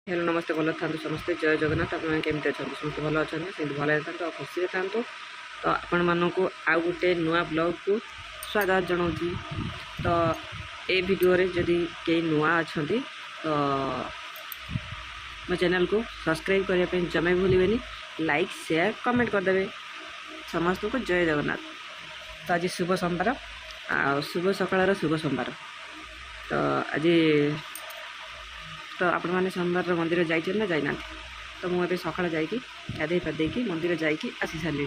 Hello नमस्ते भल था समस्ते जय जगन्नाथ आपने केमती अच्छा समस्त भल अच्छा से भल था खुशी था तो आपण मानक आउ गोटे नुआ ब्लॉग को स्वागत जनाऊँ तो ये वीडियो रे जदि कई नुआ अच्छा तो मो चैनल को सब्सक्राइब करने जमा भूलें लाइक शेयर कमेंट करदे समस्त को जय जगन्नाथ। तो आज शुभ सोमवार शुभ सकाळ शुभ सोमवार तो आज तो आपण मैंने सोमवार मंदिर जाइए ना जाना तो मुझे सकाल जा गाधे पाधे मंदिर जा आसी सारे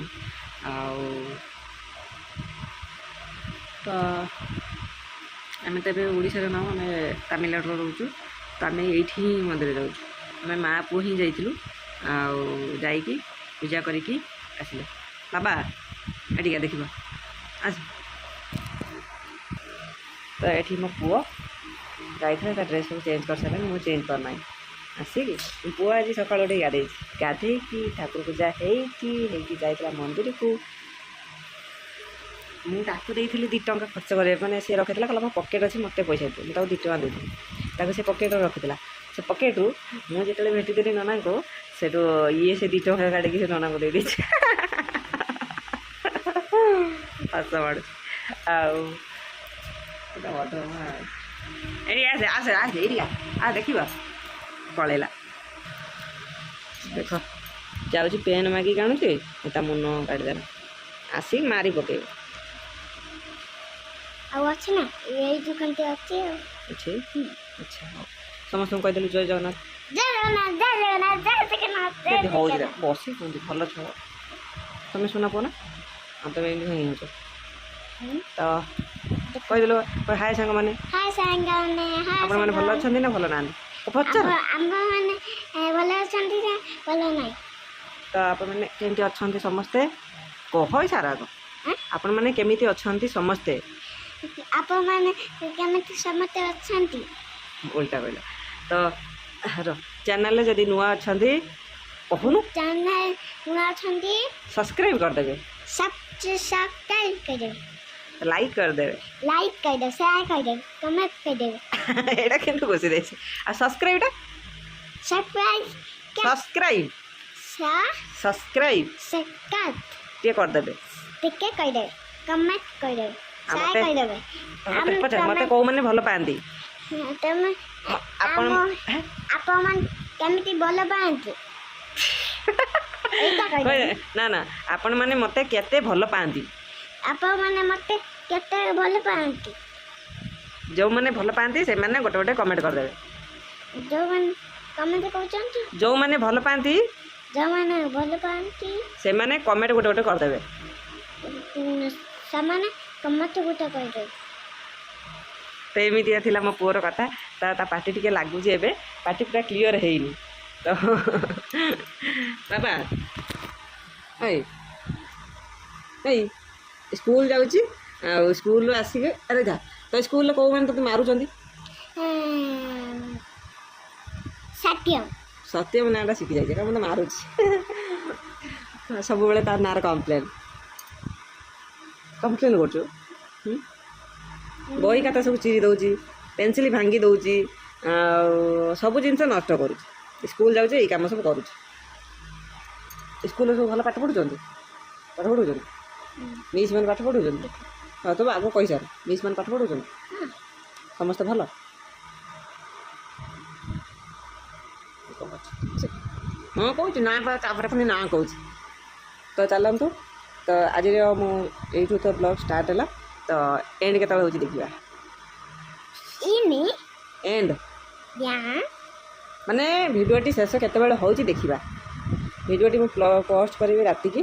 तो आम तो ओडार ना आम तमिलनाडु रोचु तो आम ये मंदिर जाऊँ आम माँ पुओ ही जाइलु आई पूजा करके आसिले बाबा एटिका देख आस तो ये मो पुओ जाइए ड्रेस सब चेंज कर सारे मुझे चेंज करना आसिक पुआ आज सका गाधे गाधे ठाकुर पूजा होता मंदिर को मुझे 2 टंका खर्च कर मैंने सी रखी कहला मो पकेट अच्छी मत पैसा दे मुझे 2 टंका देती से पकेट रखी से पकेट रू मुझे जो भेटिदेली नना को से ये से 2 टंका काटिकी से नना को दे दीजिए हस माड़ आसे आसे आसे आ देख पलैला देख जाऊँ पेन मागिक आणुचे मुन काटिदेला आसिक मारी पके अच्छा समस्त कहीदेलु जय जगन्नाथ हो बस भल छुआ तुम सुना पुना तुम एमती तो कहीदेलु हाय सांग मैंने आपण मैंने भल अच्छा ना भल ना पचार तो आपण मैंने केमती अच्छा समस्ते कह सारा आग आपण मैंने केमिति अच्छा समस्ते आपण माने केमिति समते अछंती उल्टा कहला तो चैनल जदि नुआ अच्छा कहूनु चैनल नुआ अछंती सब्सक्राइब कर देबे सब्सक्राइब कर देबे लाइक कर देबे शेयर कर देबे कमेंट कर देबे एटा केन खुशी देछि आ सब्सक्राइब टा सब्सक्राइब सब्सक्राइब के कर देबे टिके कर देबे कमेंट कर देबे शेयर कर देबे मते को माने भलो पांती तमे आपण आपण केमिति भलो पांती ना ना आपण माने मते केते भलो पांती आपण माने मते केते भलो पांती जो माने भलो पांती से माने गोटे गोटे कमेंट कर देबे जो माने कमेंट कहउचंती जो माने भलो पांती से माने कमेंट गोटे गोटे कर देबे सामाने कमेंट गोटे कर देबे तो एमितिया थिला मो पुअर कथा ता पार्टी टिके लागुची एबे पार्टी पूरा क्लियर हेइनी तो बाबा ए स्कूल जाउची स्कूल आसिके अरे जा तो स्कूल को माने तो मारुचंदी सत्यम सत्यम नाटा शिखी जाइए क्या मतलब मारुची सब बेले तार नार कम्प्लेन कर बही खाता सब चिरी दौची पेनसिल भांगी दौची सब जिन नष्ट कर स्कूल जाऊँ ये कम सब कर स्कूल सब भल पाठ पढ़ुं मिस मैंने पाठ पढ़ुं हाँ तो आग कही सार मिस मैंने पाठ पढ़ुं समस्त भल हाँ कहूँ ना पुणी ना कहूँ तो चलतु तो आज यू तो ब्लॉग स्टार्ट है तो एंड के हूँ देखा एंड माने भिडियोटी शेष केत हूँ देखा भिडियोटी मुझे पोस्ट करी राति की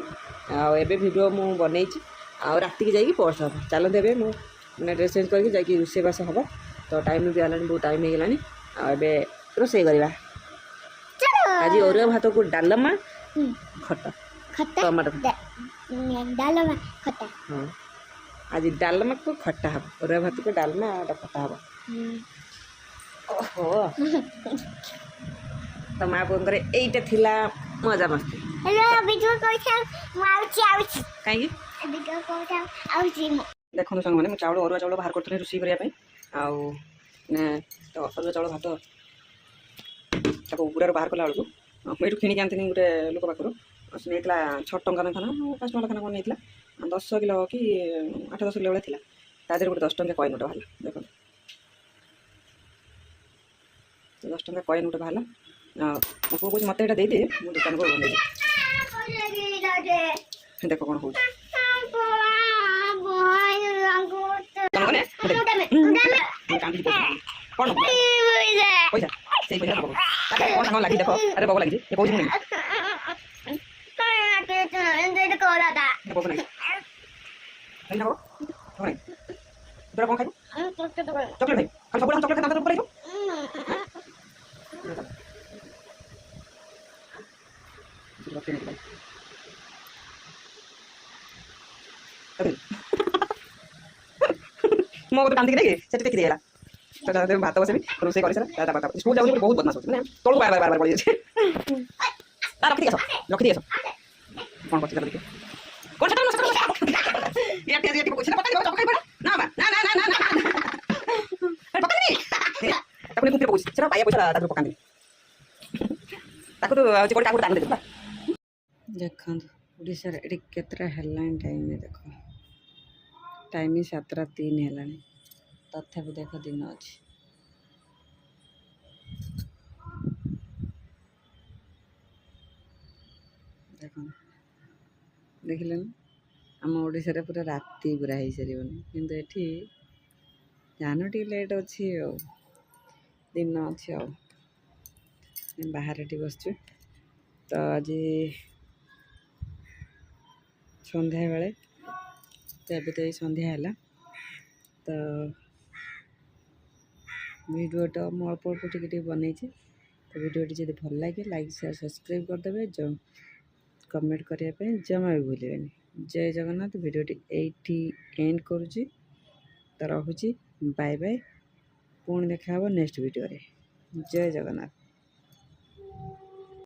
आबे भिडियो मु बनई राति की जाकि पोस्ट हम चलते ए मैंने ड्रेस चेंज करके जाकि रोषेबास हम तो टाइम भी आलानी बहुत टाइम हो गलानी आबे रोषे करवा आज अरुआ भात को डालमा खट्टा टमाटर डालमा खट्टा हाँ आज डालमा को खट्टा हम अरुआ भात को डालमा खट्टा हम ओहो तो माँ पुअर यहीटा थिला मजा मस्ती कहीं देखो सांग मैंने चाउल अरुआ चाउल बाहर करते रोषे करने तो अरुआ चाउल भात ତାକୁ ବୁରାରୁ ବାହାର କଲା ବେଳକୁ ମୁଁ ଏଇଠୁ କିଣିକି ଆଣିଥିଲି ଗୋଟେ ଲୋକ ପାଖରୁ ସେ ନେଇଥିଲା 6 ଟଙ୍କା ଲେଖାନା 5 ଟଙ୍କା ଲେଖାନା କ'ଣ ନେଇଥିଲା 10 କିଲୋ କି 8-10 କିଲୋ ଭଳିଆ ଥିଲା ତା ଦେହରେ ଗୋଟେ 10 ଟଙ୍କା କଏନ୍ ଗୋଟେ ବାହାରିଲା ଦେଖନ୍ତୁ 10 ଟଙ୍କା କଏନ୍ ଗୋଟେ ବାହାରିଲା ମୋ ପୁଅ କହୁଛି ମୋତେ ଏଇଟା ଦେଇଦେ ମୁଁ ଦୋକାନକୁ ନେଇଯିବି ଦେଖ କ'ଣ ହେଉଛି କ'ଣ ପଇସା ସେଇ ପଇସା ଦେବ କ'ଣ ସାଙ୍ଗ ଲାଗିଛି ଦେଖ ଆରେ ବଗ ଲାଗିଛି ଏ କହୁଛି ମୁଁ କ'ଣ ଖାଇବୁ ଚକଲେଟ୍ ଖାଇବୁ ଖାଲି ସବୁବେଳେ ଚକଲେଟ୍ ଖାଇ ପଳାଇଛୁ ମୋ ଗୋଟେ କାନ୍ଦିକି ନେଇକି ସେଠି ଦେଖି ଦେଇଗଲା ଭାତ ବସେବି ରୋଷେଇ କରିସାରା ସ୍କୁଲ ଯାଉଛି ବହୁତ ବଦମାସ ହେଉଛି ମାନେ ତଳକୁ ବାର ପଳେଇ ଯାଉଛି ରଖିଦେଇ ଆସ କ'ଣ କରୁଛି ଦେଖି କ'ଣ ସେଟା ତାକୁ କୁମ୍ପି ପକଉଛି ସେଟା ପାଇବା ପଇସା ତାକୁ ପକାନ୍ତି ତାକୁ ତ ଗୋଟେ କାହାକୁ ଦାନ ଦେବା ଦେଖନ୍ତୁ ଓଡ଼ିଶାରେ ଏଠି କେତେଟା ହେଲାଣି ଟାଇମ୍ ଦେଖ ଟାଇମ୍ 7:03 ହେଲାଣି ତଥାପି ଦେଖ ଦିନ ଅଛି ଦେଖନ୍ତୁ ଦେଖିଲେ ନା ଆମ ଓଡ଼ିଶାରେ ପୁରା ରାତି ପୁରା ହେଇସାରିବନି କିନ୍ତୁ ଏଠି ଜାନ ଟିକେ ଲେଟ୍ ଅଛି ଆଉ ଦିନ ଅଛି ଆଉ ବାହାରେ ଏଠି ବସିଛୁ ତ ଆଜି ସନ୍ଧ୍ୟାବେଳେ ତ ଏବେ ତ ଏଇ ସନ୍ଧ୍ୟା ହେଲା ତ ଭିଡ଼ିଓଟା ମୁଁ ଅଳ୍ପ ଅଳ୍ପ ଟିକେ ଟିକେ ବନେଇଛି ତ ଭିଡ଼ିଓଟି ଯଦି ଭଲ ଲାଗେ ଲାଇକ୍ ସେୟାର ସବସ୍କ୍ରାଇବ୍ କରିଦେବେ କମେଣ୍ଟ କରିବା ପାଇଁ ଜମା ବି ଭୁଲିବେନି ଜୟ ଜଗନ୍ନାଥ ଭିଡ଼ିଓଟି ଏଇଠି ଏଣ୍ଡ କରୁଛି ତ ରହୁଛି ବାଏ ବାଏ ପୁଣି ଦେଖା ହେବ ନେକ୍ସଟ ଭିଡ଼ିଓରେ ଜୟ ଜଗନ୍ନାଥ।